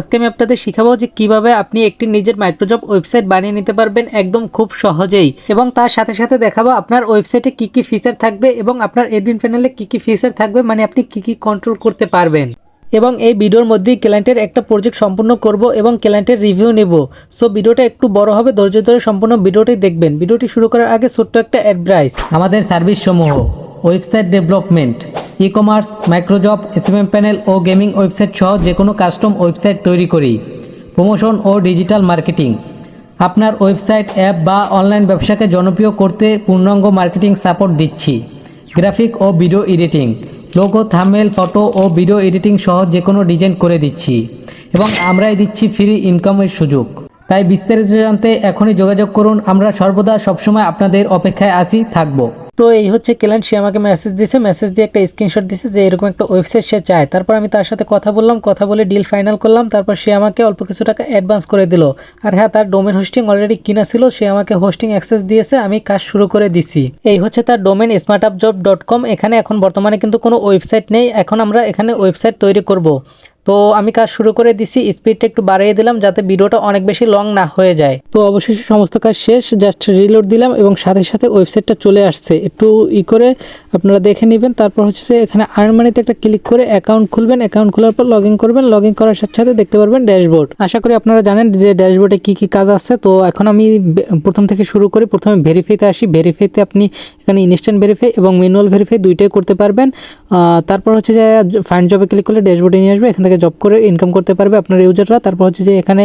আজকে আমি আপনাদের শিখাবো যে কিভাবে আপনি একটি নিজের মাইক্রোজব ওয়েবসাইট বানিয়ে নিতে পারবেন একদম খুব সহজেই, এবং তার সাথে সাথে দেখাবো আপনার ওয়েবসাইটে কি কি ফিচার থাকবে এবং আপনার অ্যাডমিন প্যানেলে কি কি ফিচার থাকবে, মানে আপনি কি কি কন্ট্রোল করতে পারবেন। এবং এই ভিডিওর মধ্যেই ক্লায়েন্টের একটা প্রজেক্ট সম্পূর্ণ করব এবং ক্লায়েন্টের রিভিউ নেব। সো ভিডিওটা একটু বড় হবে, ধৈর্য ধরে সম্পূর্ণ ভিডিওটি দেখবেন। ভিডিওটি শুরু করার আগে ছোট্ট একটা অ্যাডভাইস। আমাদের সার্ভিস সমূহ website development, e commerce, microjob, SMM panel ও গেমিং ওয়েবসাইট সহ যে কোনো কাস্টম ওয়েবসাইট তৈরি করি। প্রমোশন ও ডিজিটাল মার্কেটিং, আপনার ওয়েবসাইট, অ্যাপ বা অনলাইন ব্যবসাকে জনপ্রিয় করতে পূর্ণাঙ্গ মার্কেটিং সাপোর্ট দিচ্ছি। গ্রাফিক ও video editing, logo, thumbnail, photo ও ভিডিও এডিটিং সহ যে কোনো ডিজাইন করে দিচ্ছি এবং আমরাই দিচ্ছি ফ্রি ইনকামের সুযোগ। তাই বিস্তারিত জানতে এখনই যোগাযোগ করুন। আমরা সর্বদা সবসময় আপনাদের অপেক্ষায় থাকবো। তো এই হচ্ছে ক্লায়েন্ট, সে আমাকে মেসেজ দিয়েছে, মেসেজ দিয়ে একটা স্ক্রিনশট দিয়েছে যে এরকম একটা ওয়েবসাইট সে চায়। তারপর আমি তার সাথে কথা বললাম, কথা বলে ডিল ফাইনাল করলাম। তারপর সে আমাকে অল্প কিছু টাকা অ্যাডভান্স করে দিল। আর হ্যাঁ, তার ডোমেন হোস্টিং অলরেডি কিনা ছিল, সে আমাকে হোস্টিং অ্যাক্সেস দিয়েছে, আমি কাজ শুরু করে দিছি। এই হচ্ছে তার ডোমেন smartupjob.com। এখানে এখন বর্তমানে কিন্তু কোনো ওয়েবসাইট নেই, এখন আমরা এখানে ওয়েবসাইট তৈরি করব। তো আমি কাজ শুরু করে দিছি, স্পিডটা একটু বাড়িয়ে দিলাম যাতে ভিডিওটা অনেক বেশি লং না হয়ে যায়। তো অবশেষে সমস্ত কাজ শেষ, জাস্ট রিলোড দিলাম এবং সাথে সাথে ওয়েবসাইটটা চলে আসছে। একটু করে আপনারা দেখে নেবেন। তারপর হচ্ছে যে এখানে আর্ন মানিতে একটা ক্লিক করে অ্যাকাউন্ট খুলবেন, অ্যাকাউন্ট খোলার পর লগ ইন করবেন। লগ ইন করার সাথে সাথে দেখতে পারবেন ড্যাশবোর্ড। আশা করি আপনারা জানেন যে ড্যাশবোর্ডে কি কি কাজ আছে। তো এখন আমি প্রথম থেকে শুরু করি। প্রথমে ভেরিফাইতে আসি। ভেরিফাইতে আপনি এখানে ইনস্ট্যান্ট ভেরিফাই এবং ম্যানুয়াল ভেরিফাই দুইটাই করতে পারবেন। তারপর হচ্ছে যে ফাইন্ড জবে ক্লিক করলে ড্যাশবোর্ডে নিয়ে আসবে, এখান থেকে জব করে ইনকাম করতে পারবে আপনার ইউজাররা। তারপর হচ্ছে যে এখানে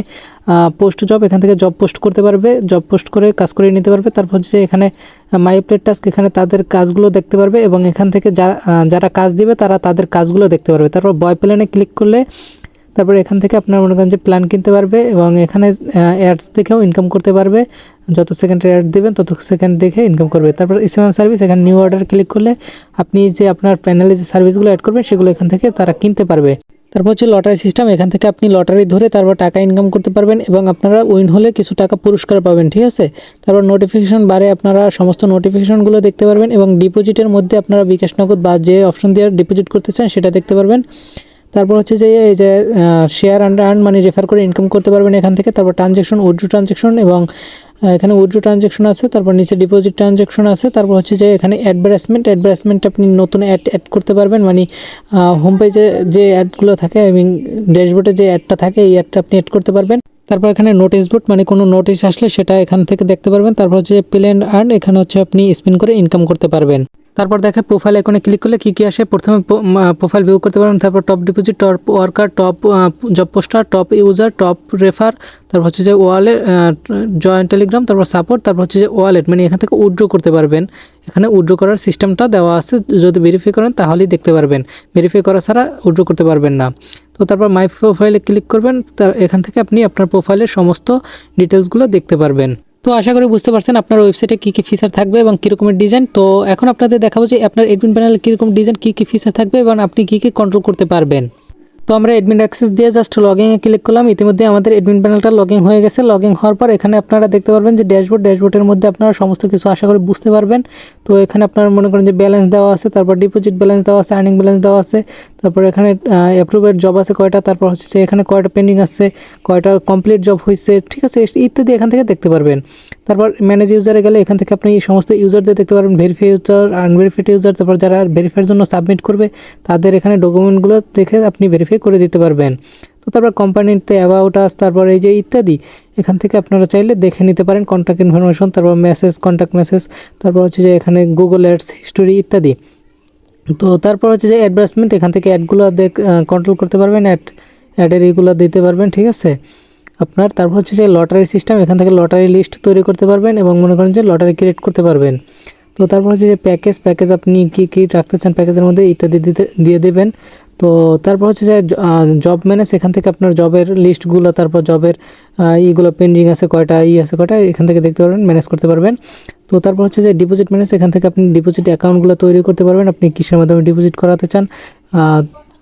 পোস্ট জব, এখান থেকে জব পোস্ট করতে পারবে, জব পোস্ট করে কাজ করে নিতে পারবে। তারপর হচ্ছে যে এখানে মাই আপডেট টাস্ক, এখানে তাদের কাজগুলো দেখতে পারবে এবং এখান থেকে যারা কাজ দিবে তারা তাদের কাজগুলো দেখতে পারবে। তারপর বয় প্ল্যানে ক্লিক করলে তারপর এখান থেকে আপনার মনে করেন যে প্ল্যান কিনতে পারবে এবং এখানে অ্যাডস দেখেও ইনকাম করতে পারবে। যত সেকেন্ডের অ্যাড দেবেন তত সেকেন্ড দেখে ইনকাম করবে। তারপর এসএমএম সার্ভিস, এখানে নিউ অর্ডার ক্লিক করলে আপনি যে আপনার প্যানেলে যে সার্ভিসগুলো অ্যাড করবেন সেগুলো এখান থেকে তারা কিনতে পারবে। তারপর হচ্ছে লটারি সিস্টেম, এখান থেকে আপনি লটারি ধরে তারপর টাকা ইনকাম করতে পারবেন এবং আপনারা উইন হলে কিছু টাকা পুরস্কার পাবেন, ঠিক আছে। তারপর নোটিফিকেশন বারে আপনারা সমস্ত নোটিফিকেশনগুলো দেখতে পারবেন এবং ডিপোজিটের মধ্যে আপনারা বিকাশ নগদ বা যে অপশন দিয়ে ডিপোজিট করতে চান সেটা দেখতে পারবেন। তারপর হচ্ছে যে এই যে শেয়ার আর্ন মানে রেফার করে ইনকাম করতে পারবেন এখান থেকে। তারপর ট্রানজ্যাকশন, উইথড্র ট্রানজ্যাকশন এবং এখানে উইথড্র ট্রানজ্যাকশন আছে। তারপর নিচে ডিপোজিট ট্রানজ্যাকশন আছে। তারপর হচ্ছে যে এখানে অ্যাডভার্টাইজমেন্ট আপনি নতুন অ্যাড করতে পারবেন, মানে হোম পেজে যে অ্যাডগুলো থাকে এবং ড্যাশবোর্ডে যে অ্যাডটা থাকে এই অ্যাডটা আপনি অ্যাড করতে পারবেন। তারপর এখানে নোটিশ বোর্ড, মানে কোনো নোটিশ আসলে সেটা এখান থেকে দেখতে পারবেন। তারপর হচ্ছে প্লে অ্যান্ড আর্ন, এখানে হচ্ছে আপনি স্পিন করে ইনকাম করতে পারবেন। তারপর দেখে প্রোফাইল আইকনে ক্লিক করলে কী কী আসে। প্রথমে প্রোফাইল ভিউ করতে পারবেন। তারপর top deposit, top worker, top job poster, top user, top refer, তারপর হচ্ছে যে ওয়ালেট, জয়েন্ট টেলিগ্রাম, তারপর সাপোর্ট, তারপর হচ্ছে যে ওয়ালেট, মানে এখান থেকে উইথড্র করতে পারবেন। এখানে উইথড্র করার সিস্টেমটা দেওয়া আছে, যদি ভেরিফাই করেন তাহলেই দেখতে পারবেন, ভেরিফাই করা ছাড়া উইথড্র করতে পারবেন না। তো তারপর মাই প্রোফাইলে ক্লিক করবেন, এখান থেকে আপনি আপনার প্রোফাইলের সমস্ত ডিটেলসগুলো দেখতে পারবেন। তো আশা করি বুঝতে পারছেন আপনার ওয়েবসাইটে কী কী ফিচার থাকবে এবং কীরকমের ডিজাইন। তো এখন আপনাদের দেখাবো যে আপনার অ্যাডমিন প্যানেলে কীরকম ডিজাইন, কী কী ফিচার থাকবে এবং আপনি কী কী কন্ট্রোল করতে পারবেন। তো আমরা অ্যাডমিন অ্যাক্সেস দিয়ে জাস্ট লগইনে ক্লিক করলাম। ইতিমধ্যে আমাদের অ্যাডমিন প্যানেলটা লগইন হয়ে গেছে। লগইন হওয়ার পর এখানে আপনারা দেখতে পারবেন যে ড্যাশবোর্ডের মধ্যে আপনারা সমস্ত কিছু আশা করি বুঝতে পারবেন। তো এখানে আপনারা মনে করেন যে ব্যালেন্স দেওয়া আছে, তারপর ডিপোজিট ব্যালেন্স দেওয়া আছে, আর্নিং ব্যালেন্স দেওয়া আছে, তারপর এখানে অ্যাপ্রুভেড জব আছে কয়টা, তারপর হচ্ছে যে এখানে কয়টা পেন্ডিং আছে, কয়টা কমপ্লিট জব হয়েছে, ঠিক আছে, ইত্যাদি এখান থেকে দেখতে পারবেন। তারপর ম্যানেজ ইউজারে গেলে এখান থেকে আপনি এই সমস্ত ইউজারদের দেখতে পারবেন, ভেরিফাই ইউজার, আনভেরিফাইড ইউজার, তারপর যারা ভেরিফাইয়ের জন্য সাবমিট করবে তাদের এখানে ডকুমেন্টগুলো দেখে আপনি ভেরিফাই করে দিতে পারবেন। তো তারপর কোম্পানিতে অ্যাবাউট আস, তারপর এই যে ইত্যাদি এখান থেকে আপনারা চাইলে দেখে নিতে পারেন, কন্ট্যাক্ট ইনফরমেশন, তারপর মেসেজ, কন্ট্যাক্ট মেসেজ, তারপর হচ্ছে যে এখানে গুগল অ্যাডস হিস্টোরি ইত্যাদি। তো তারপর হচ্ছে যে অ্যাডভার্টাইজমেন্ট, এখান থেকে অ্যাডগুলো কন্ট্রোল করতে পারবেন, অ্যাডের এইগুলো দিতে পারবেন, ঠিক আছে আপনার। তারপর হচ্ছে যে লটারি সিস্টেম, এখান থেকে লটারি লিস্ট তৈরি করতে পারবেন এবং মনে করেন যে লটারি ক্রিয়েট করতে পারবেন। তো তারপর হচ্ছে যে প্যাকেজ আপনি কী রাখতে চান প্যাকেজের মধ্যে ইত্যাদি দিয়ে দেবেন। তো তারপর হচ্ছে যে জব ম্যানেজ, এখান থেকে আপনার জবের লিস্টগুলো, তারপর জবের ইগুলো পেন্ডিং আছে কয়টা, আছে কয়টা, এখান থেকে দেখতে পারবেন, ম্যানেজ করতে পারবেন। তো তারপর হচ্ছে যে ডিপোজিট ম্যানেজ, এখান থেকে আপনি ডিপোজিট অ্যাকাউন্টগুলো তৈরি করতে পারবেন, আপনি কিসের মাধ্যমে ডিপোজিট করাতে চান।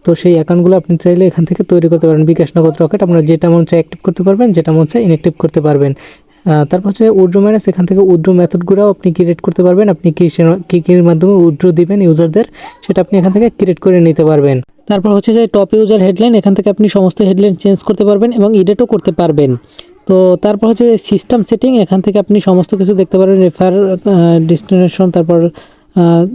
তো সেই অ্যাকাউন্টগুলো আপনি চাইলে এখান থেকে তৈরি করতে পারেন, বিকাশ নগদ রকেট, আপনার যেটা মন চায় অ্যাক্টিভ করতে পারবেন, যেটা মন চায় ইনঅ্যাক্টিভ করতে পারবেন। তারপর হচ্ছে উইথড্র ম্যানেজ, এখান থেকে উইথড্র মেথডগুলোও আপনি ক্রিয়েট করতে পারবেন, আপনি কীর মাধ্যমে উইথড্র দিবেন ইউজারদের সেটা আপনি এখান থেকে ক্রিয়েট করে নিতে পারবেন। তারপর হচ্ছে যে টপ ইউজার হেডলাইন, এখান থেকে আপনি সমস্ত হেডলাইন চেঞ্জ করতে পারবেন এবং এডিটও করতে পারবেন। তো তারপর হচ্ছে সিস্টেম সেটিং, এখান থেকে আপনি সমস্ত কিছু দেখতে পারবেন, রেফার, ডেস্টিনেশন, তারপর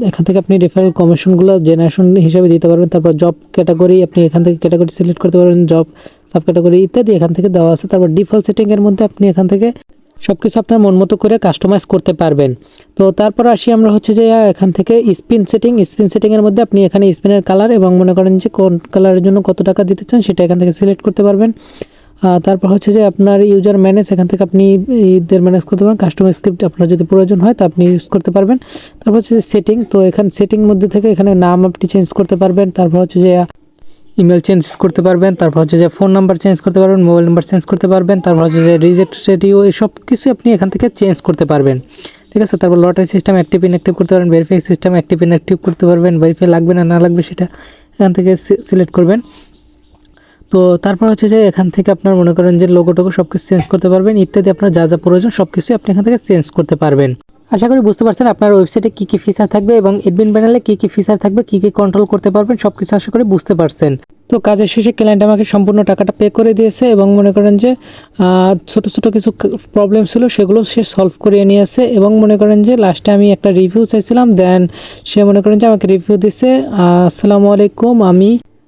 এখান থেকে আপনি রেফারেল কমিশনগুলো জেনারেশন হিসেবে দিতে পারবেন। তারপর জব ক্যাটাগরি, আপনি এখান থেকে ক্যাটাগরি সিলেক্ট করতে পারবেন, জব সাব ক্যাটাগরি ইত্যাদি এখান থেকে দেওয়া আছে। তারপর ডিফল্ট সেটিংয়ের মধ্যে আপনি এখান থেকে সব কিছু আপনার মন মতো করে কাস্টমাইজ করতে পারবেন। তো তারপর আসি আমরা হচ্ছে যে এখান থেকে স্পিন সেটিংয়ের মধ্যে আপনি এখানে স্পিনের কালার এবং মনে করেন যে কোন কালারের জন্য কত টাকা দিতে চান সেটা এখান থেকে সিলেক্ট করতে পারবেন। তারপর হচ্ছে যে আপনার ইউজার ম্যানেজ, এখান থেকে আপনি ঈদের ম্যানেজ করতে পারেন, কাস্টমার স্ক্রিপ্ট আপনার যদি প্রয়োজন হয় তা আপনি ইউজ করতে পারবেন। তারপর হচ্ছে যে সেটিং, তো এখানে সেটিং মধ্যে থেকে এখানে নাম আপনি চেঞ্জ করতে পারবেন। তারপর হচ্ছে যে ইমেল চেঞ্জ করতে পারবেন। তারপর হচ্ছে যে ফোন নাম্বার চেঞ্জ করতে পারবেন, মোবাইল নাম্বার চেঞ্জ করতে পারবেন। তারপর হচ্ছে যে রিজেক্ট রেডিও, এসব কিছু আপনি এখান থেকে চেঞ্জ করতে পারবেন। ঠিক আছে। তারপর লটারি সিস্টেম অ্যাক্টিভ ইনঅ্যাক্টিভ করতে পারবেন, ভেরিফাই সিস্টেম অ্যাক্টিভ ইনঅ্যাক্টিভ করতে পারবেন, ভেরিফাই লাগবে না না লাগবে সেটা এখান থেকে সিলেক্ট করবেন। তো তারপর হচ্ছে যে এখান থেকে আপনার মনে করেন যে লোগো টোগো সব কিছু চেঞ্জ করতে পারবেন ইত্যাদি, আপনার যা যা প্রয়োজন সব কিছুই আপনি এখান থেকে চেঞ্জ করতে পারবেন। আশা করি বুঝতে পারছেন আপনার ওয়েবসাইটে কী কী ফিচার থাকবে এবং অ্যাডমিন প্যানেলে কী কী ফিচার থাকবে, কী কী কন্ট্রোল করতে পারবেন, সব কিছু আশা করি বুঝতে পারছেন। তো কাজের শেষে ক্লায়েন্ট আমাকে সম্পূর্ণ টাকাটা পে করে দিয়েছে এবং মনে করেন যে ছোটো ছোটো কিছু প্রবলেম ছিল সেগুলো সে সলভ করিয়ে নিয়েছে এবং মনে করেন যে লাস্টে আমি একটা রিভিউ চাইছিলাম, দেন সে মনে করেন যে আমাকে রিভিউ দিছে, আসসালামু আলাইকুম,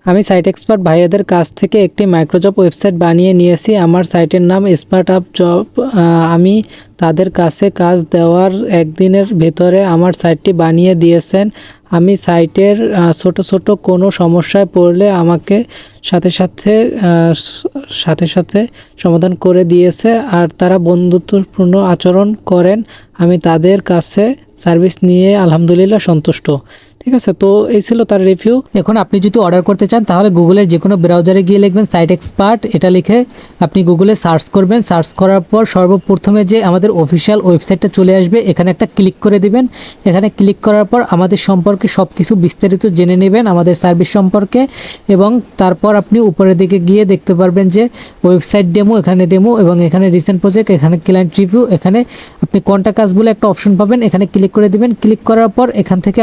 আমি সাইট এক্সপার্ট ভাইয়াদের কাছ থেকে একটি মাইক্রোজব ওয়েবসাইট বানিয়ে নিয়েছি। আমার সাইটের নাম স্পার্ট আপ জব। আমি তাদের কাছে কাজ দেওয়ার একদিনের ভেতরে আমার সাইটটি বানিয়ে দিয়েছেন। আমি সাইটের ছোট ছোট কোনো সমস্যায় পড়লে আমাকে সাথে সাথে সাথে সাথে সমাধান করে দিয়েছে আর তারা বন্ধুত্বপূর্ণ আচরণ করেন। আমি তাদের কাছে সার্ভিস নিয়ে আলহামদুলিল্লাহ সন্তুষ্ট। ঠিক আছে। তো এই ছিল তার রিভিউ। এখন আপনি যদি অর্ডার করতে চান তাহলে গুগলের যে কোনো ব্রাউজারে গিয়ে লিখবেন সাইট এক্সপার্ট, এটা লিখে আপনি গুগলে সার্চ করবেন। সার্চ করার পর সর্বপ্রথমে যে আমাদের অফিসিয়াল ওয়েবসাইটটা চলে আসবে এখানে একটা ক্লিক করে দিবেন। এখানে ক্লিক করার পর আমাদের সম্পর্কে সব কিছু বিস্তারিত জেনে নেবেন, আমাদের সার্ভিস সম্পর্কে, এবং তারপর আপনি উপরের দিকে গিয়ে দেখতে পারবেন যে ওয়েবসাইট ডেমো, এখানে ডেমো এবং এখানে রিসেন্ট প্রজেক্ট, এখানে ক্লায়েন্ট রিভিউ, এখানে আপনি কন্টাক্ট আস বলে একটা অপশন পাবেন, এখানে ক্লিক করে দিবেন। ক্লিক করার পর এখান থেকে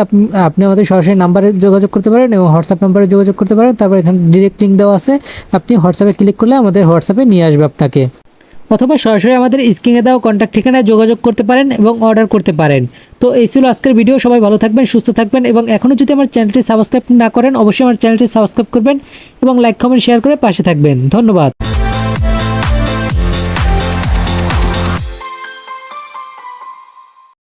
আপনি আমাদের সরাসরি নাম্বারে যোগাযোগ করতে পারেন এবং হোয়াটসঅ্যাপ নাম্বারে যোগাযোগ করতে পারেন। তারপর এখানে ডিরেক্ট লিঙ্ক দেওয়া আছে, আপনি হোয়াটসঅ্যাপে ক্লিক করলে আমাদের হোয়াটসঅ্যাপে নিয়ে আসবে আপনাকে, অথবা সরাসরি আমাদের স্ক্রিনে দেওয়া কন্ট্যাক্ট ঠিকানায় যোগাযোগ করতে পারেন এবং অর্ডার করতে পারেন। তো এই ছিল আজকের ভিডিও। সবাই ভালো থাকবেন, সুস্থ থাকবেন এবং এখনও যদি আমার চ্যানেলটি সাবস্ক্রাইব না করেন অবশ্যই আমার চ্যানেলটি সাবস্ক্রাইব করবেন এবং লাইক কমেন্ট শেয়ার করে পাশে থাকবেন। ধন্যবাদ।